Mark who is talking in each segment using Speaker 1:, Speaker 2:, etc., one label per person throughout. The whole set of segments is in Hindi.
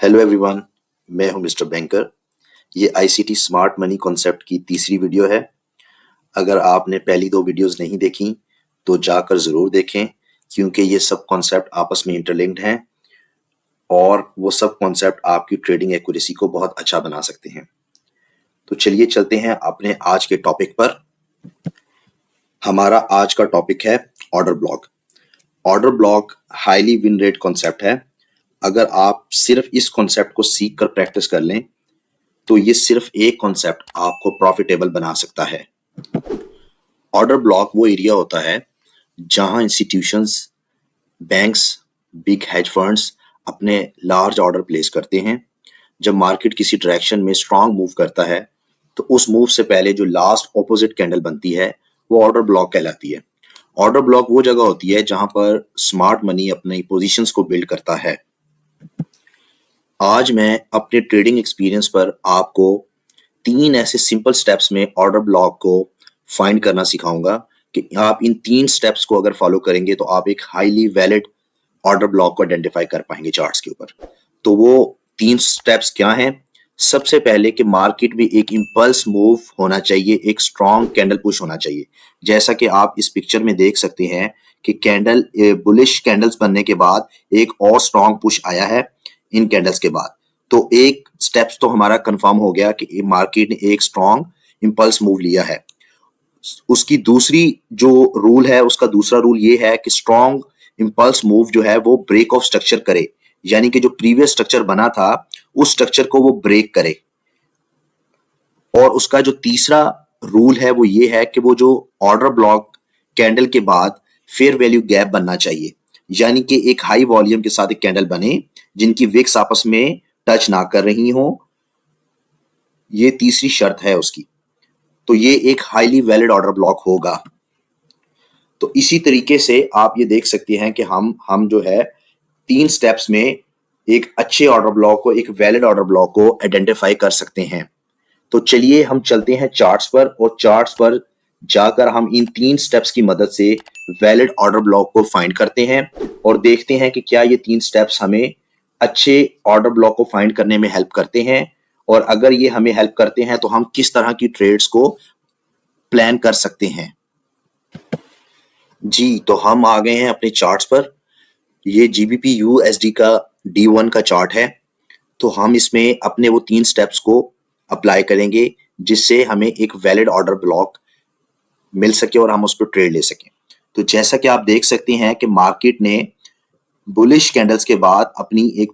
Speaker 1: हेलो एवरीवन, मैं हूं मिस्टर बैंकर। ये आईसीटी स्मार्ट मनी कॉन्सेप्ट की तीसरी वीडियो है। अगर आपने पहली दो वीडियोस नहीं देखी तो जाकर ज़रूर देखें, क्योंकि ये सब कॉन्सेप्ट आपस में इंटरलिंक्ड हैं और वो सब कॉन्सेप्ट आपकी ट्रेडिंग एक्यूरेसी को बहुत अच्छा बना सकते हैं। तो चलिए चलते हैं अपने आज के टॉपिक पर। हमारा आज का टॉपिक है order block. Order block highly win rate concept है। अगर आप सिर्फ इस कॉन्सेप्ट को सीख कर प्रैक्टिस कर लें तो ये सिर्फ एक कॉन्सेप्ट आपको प्रॉफिटेबल बना सकता है। ऑर्डर ब्लॉक वो एरिया होता है जहां institutions, banks, big hedge funds अपने लार्ज ऑर्डर प्लेस करते हैं। जब मार्केट किसी डायरेक्शन में स्ट्रांग मूव करता है तो उस मूव से पहले जो लास्ट ऑपोजिट कैंडल बनती है वो ऑर्डर ब्लॉक कहलाती है। ऑर्डर ब्लॉक वो जगह होती है जहां पर स्मार्ट मनी अपनी पोजीशंस को बिल्ड करता है। आज मैं अपने ट्रेडिंग एक्सपीरियंस पर आपको 3 ऐसे सिंपल स्टेप्स में ऑर्डर ब्लॉक को फाइंड करना सिखाऊंगा कि आप इन 3 स्टेप्स को अगर फॉलो करेंगे तो आप एक हाईली वैलिड ऑर्डर ब्लॉक को आइडेंटिफाई कर पाएंगे चार्ट्स के ऊपर। तो वो 3 स्टेप्स क्या हैं? सबसे पहले कि मार्केट में एक इंपल्स मूव होना चाहिए, एक स्ट्रॉन्ग कैंडल पुश होना चाहिए। जैसा कि आप इस पिक्चर में देख सकते हैं कि कैंडल बुलिश कैंडल्स बनने के बाद एक और स्ट्रॉन्ग पुश आया है इन कैंडल्स के बाद। तो एक स्टेप्स तो हमारा कंफर्म हो गया कि मार्केट ने एक स्ट्रॉन्ग इंपल्स मूव लिया है। उसकी दूसरी जो रूल है, उसका दूसरा रूल ये है कि स्ट्रॉन्ग इंपल्स मूव जो है वो ब्रेक ऑफ स्ट्रक्चर करे, यानी कि जो प्रीवियस स्ट्रक्चर बना था उस स्ट्रक्चर को वो ब्रेक करे। और उसका जो तीसरा रूल है वो ये है कि वो जो ऑर्डर ब्लॉक कैंडल के बाद फेयर वैल्यू गैप बनना चाहिए, यानी कि एक हाई वॉल्यूम के साथ एक कैंडल बने जिनकी विक्स आपस में टच ना कर रही हो। ये तीसरी शर्त है उसकी। तो ये एक हाईली वैलिड ऑर्डर ब्लॉक होगा। तो इसी तरीके से आप ये देख सकते हैं कि हम जो है 3 स्टेप्स में एक अच्छे ऑर्डर ब्लॉक को, एक वैलिड ऑर्डर ब्लॉक को आइडेंटिफाई कर सकते हैं। तो चलिए हम चलते हैं चार्ट्स पर, और चार्ट्स पर जाकर हम इन 3 स्टेप्स की मदद से वैलिड ऑर्डर ब्लॉक को फाइंड करते हैं और देखते हैं कि क्या ये 3 स्टेप्स हमें अच्छे ऑर्डर ब्लॉक को फाइंड करने में हेल्प करते हैं, और अगर ये हमें हेल्प करते हैं तो हम किस तरह की ट्रेड्स को प्लान कर सकते हैं। जी, तो हम आ गए हैं अपने चार्ट्स पर। ये जीबीपी यूएसडी का D1 का चार्ट है। तो हम इसमें अपने वो 3 स्टेप्स को अप्लाई करेंगे जिससे हमें एक वैलिड ऑर्डर ब्लॉक मिल सके और हम उस पर ट्रेड ले सकें। तो जैसा कि आप देख सकते हैं कि मार्केट ने बुलिश कैंडल्स के बाद अपनी एक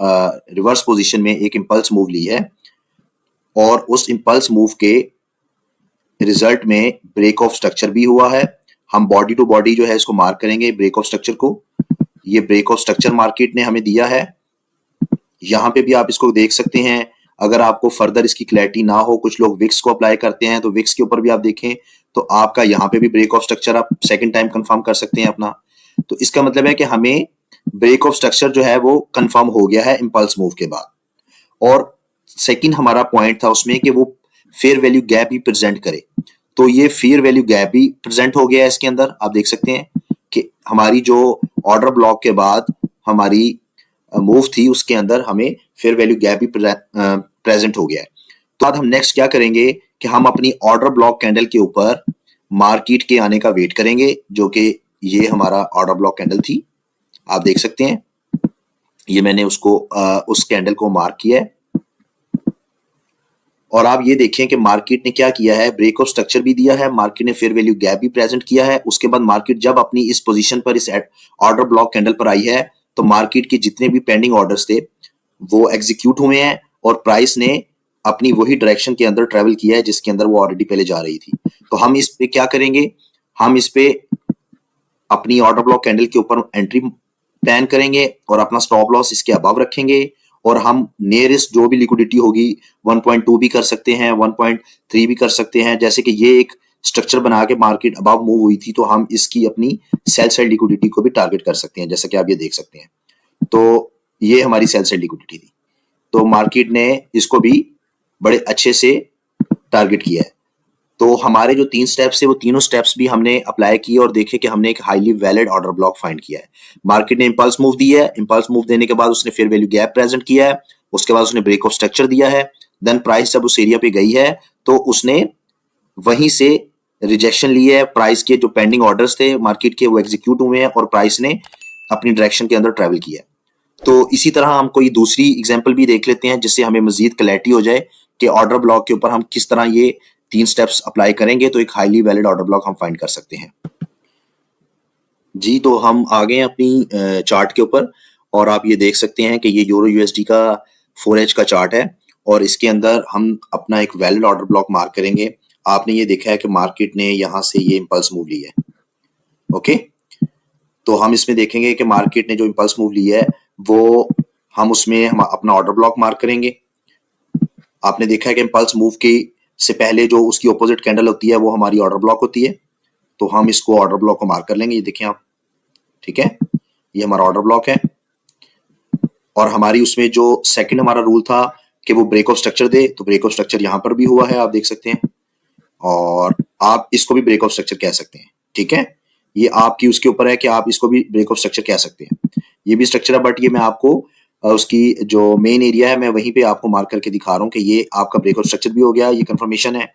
Speaker 1: रिवर्स पोजीशन में एक इंपल्स मूव ली है, और उस इंपल्स मूव के रिजल्ट में ब्रेक ऑफ स्ट्रक्चर भी हुआ है। हम बॉडी टू बॉडी जो है इसको मार्क करेंगे ब्रेक ऑफ स्ट्रक्चर को। ये ब्रेक ऑफ स्ट्रक्चर मार्केट ने हमें दिया है। यहाँ पे भी आप इसको देख सकते हैं। अगर आपको फर्दर इसकी क्लैरिटी ना हो, कुछ लोग विक्स को अप्लाई करते हैं, तो विक्स के ऊपर भी आप देखें तो आपका यहाँ पे भी ब्रेक ऑफ स्ट्रक्चर आप सेकंड टाइम कंफर्म कर सकते हैं अपना। तो इसका मतलब है कि हमें ब्रेक ऑफ स्ट्रक्चर जो है वो कंफर्म हो गया है इंपल्स मूव के बाद। और सेकंड हमारा पॉइंट था उसमें कि वो फेयर वैल्यू गैप भी प्रेजेंट करे। तो ये फेयर वैल्यू गैप भी प्रेजेंट हो गया है इसके अंदर। आप देख सकते हैं कि हमारी जो ऑर्डर ब्लॉक के बाद हमारी मूव थी उसके अंदर हमें फेयर वैल्यू गैप भी प्रेजेंट हो गया है। तो बाद हम नेक्स्ट क्या करेंगे कि हम अपनी ऑर्डर ब्लॉक कैंडल के ऊपर मार्केट के आने का वेट करेंगे, जो कि ये हमारा ऑर्डर ब्लॉक कैंडल थी। आप देख सकते हैं ये मैंने उसको उस कैंडल को मार्क किया है। और आप ये देखें कि मार्केट ने क्या किया है, ब्रेक ऑफ स्ट्रक्चर भी दिया है, मार्केट ने फेयर वैल्यू गैप भी प्रेजेंट किया है। उसके बाद मार्केट जब अपनी इस पोजीशन पर, इस ऑर्डर ब्लॉक कैंडल पर आई है, तो मार्केट के जितने भी पेंडिंग ऑर्डर्स थे वो एग्जीक्यूट हुए हैं और प्राइस ने अपनी वही डायरेक्शन के अंदर ट्रेवल किया है जिसके अंदर वो ऑलरेडी पहले जा रही थी। तो हम इस पे क्या करेंगे, हम इस पे अपनी ऑर्डर ब्लॉक कैंडल के ऊपर एंट्री प्लान करेंगे और अपना स्टॉप लॉस इसके अबव रखेंगे, और हम नियरेस्ट जो भी लिक्विडिटी होगी 1.2 भी कर सकते हैं, 1.3 भी कर सकते हैं। जैसे कि ये एक स्ट्रक्चर बना के मार्केट अबव मूव हुई थी तो हम इसकी अपनी सेल साइड लिक्विडिटी को भी टारगेट कर सकते हैं, जैसा कि आप ये देख सकते हैं। तो ये हमारी सेल साइड लिक्विडिटी थी, तो मार्केट ने इसको भी बड़े अच्छे से टारगेट किया है। तो हमारे जो 3 स्टेप्स है वो तीनों स्टेप्स भी हमने अप्लाई किए और देखे कि हमने एक highly valid order block find किया है। मार्केट ने इंपल्स मूव दिया है, इंपल्स मूव देने के बाद उसने फेयर वैल्यू गैप प्रेजेंट किया है, उसके बाद उसने ब्रेक ऑफ स्ट्रक्चर दिया है, देन प्राइस जब उस एरिया पे गई है तो उसने वहीं से रिजेक्शन ली है, प्राइस के जो पेंडिंग ऑर्डर्स थे मार्केट के वो एग्जीक्यूट हुए हैं और प्राइस ने अपनी डायरेक्शन के अंदर ट्रेवल किया है। तो इसी तरह हम कोई दूसरी एग्जांपल भी देख लेते हैं जिससे हमें मजीद क्लैरिटी हो जाए कि ऑर्डर ब्लॉक के ऊपर हम किस तरह ये 3 स्टेप्स अप्लाई करेंगे तो एक हाईली वैलिड ऑर्डर ब्लॉक हम फाइंड कर सकते हैं। जी, तो हम आ गए हैं अपनी चार्ट के ऊपर और आप ये देख सकते हैं कि ये यूरो यूएसडी का 4H का चार्ट है और इसके अंदर हम अपना एक वैलिड ऑर्डर ब्लॉक मार्क करेंगे। आपने ये देखा है कि मार्केट ने यहाँ से ये इम्पल्स मूव ली है, ओके। तो हम इसमें देखेंगे कि मार्केट ने जो इम्पल्स मूव ली है वो हम उसमें हम अपना ऑर्डर ब्लॉक मार्क करेंगे। आपने देखा है कि इम्पल्स मूव के से पहले जो उसकी ऑपोजिट कैंडल होती है वो हमारी ऑर्डर ब्लॉक होती है, तो हम इसको ऑर्डर ब्लॉक को मार्क कर लेंगे। ये देखें आप, ठीक है, ये हमारा ऑर्डर ब्लॉक है और हमारी उसमें जो सेकंड हमारा रूल था कि वो ब्रेक ऑफ स्ट्रक्चर दे, तो ब्रेक ऑफ स्ट्रक्चर यहाँ पर भी हुआ है, आप देख सकते हैं, और आप इसको भी ब्रेक ऑफ स्ट्रक्चर कह सकते हैं, ठीक है। ये आपकी उसके ऊपर है कि आप इसको भी ब्रेक ऑफ स्ट्रक्चर कह सकते हैं। ये भी स्ट्रक्चर है बट ये मैं आपको उसकी जो मेन एरिया है मैं वहीं पे आपको मार्क करके दिखा रहा हूँ कि ये आपका ब्रेक ऑफ स्ट्रक्चर भी हो गया, ये कंफर्मेशन है।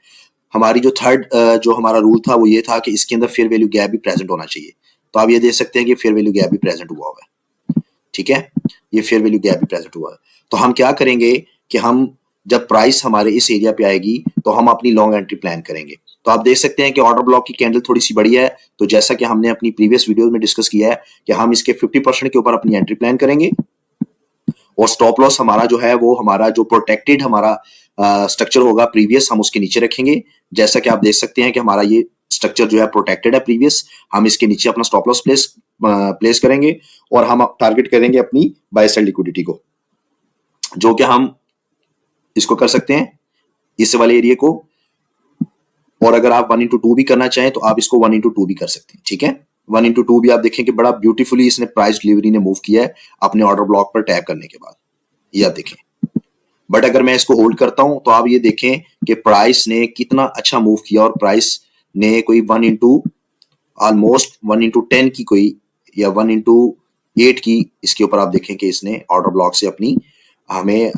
Speaker 1: हमारी जो थर्ड जो हमारा रूल था वो ये था कि इसके अंदर फेयर वैल्यू गैप भी प्रेजेंट होना चाहिए, तो आप ये देख सकते हैं कि फेयर वैल्यू गैप भी प्रेजेंट हुआ हुआ है, ठीक है, ये फेयर वैल्यू गैप भी प्रेजेंट हुआ है। तो हम क्या करेंगे कि हम जब प्राइस हमारे इस एरिया पे आएगी तो हम अपनी लॉन्ग एंट्री प्लान करेंगे। तो आप देख सकते हैं कि ऑर्डर ब्लॉक की कैंडल थोड़ी सी बड़ी है, तो जैसा कि हमने अपनी प्रीवियस वीडियो में डिस्कस किया है कि हम इसके 50% के ऊपर अपनी एंट्री प्लान करेंगे और स्टॉप लॉस हमारा जो है वो हमारा जो प्रोटेक्टेड हमारा स्ट्रक्चर होगा प्रीवियस हम उसके नीचे रखेंगे। जैसा कि आप देख सकते हैं कि हमारा ये स्ट्रक्चर जो है प्रोटेक्टेड है प्रीवियस, हम इसके नीचे अपना स्टॉप लॉस प्लेस करेंगे और हम टारगेट करेंगे अपनी बाय साइड लिक्विडिटी को, जो कि हम इसको कर सकते हैं इस वाले एरिया को, और अगर आप 1/2 भी करना चाहें तो आप इसको 1/2 भी कर सकते हैं, ठीक है। 1/2 भी आप देखें कि बड़ा ब्यूटीफुली इसने प्राइस डिलीवरी ने मूव किया है अपने ऑर्डर ब्लॉक पर टैप करने के बाद, ये आप देखें। बट अगर मैं इसको होल्ड करता हूं तो आप ये देखें कि प्राइस ने कितना अच्छा मूव किया और प्राइस ने कोई 1 ऑलमोस्ट 1/10 की कोई या 1/8 की इसके ऊपर आप देखें कि इसने ऑर्डर ब्लॉक से अपनी हमें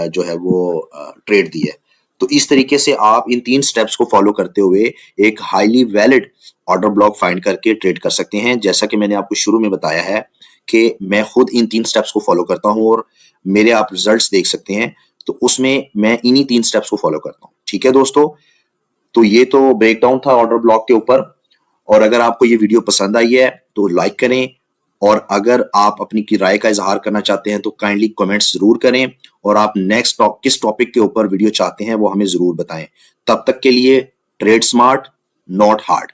Speaker 1: जो है वो ट्रेड दी है। तो इस तरीके से आप इन 3 स्टेप्स को फॉलो करते हुए एक highly valid order block find करके ट्रेड कर सकते हैं। जैसा कि मैंने आपको शुरू में बताया है कि मैं खुद इन 3 स्टेप्स को फॉलो करता हूं और मेरे आप रिजल्ट्स देख सकते हैं, तो उसमें मैं इन्हीं 3 स्टेप्स को फॉलो करता हूं, ठीक है दोस्तों। तो ये तो ब्रेकडाउन था ऑर्डर ब्लॉक के ऊपर, और अगर आपको ये वीडियो पसंद आई है तो लाइक करें, और अगर आप अपनी की राय का इजहार करना चाहते हैं तो काइंडली कमेंट्स जरूर करें, और आप नेक्स्ट किस टॉपिक के ऊपर वीडियो चाहते हैं वो हमें जरूर बताएं। तब तक के लिए ट्रेड स्मार्ट नॉट हार्ड।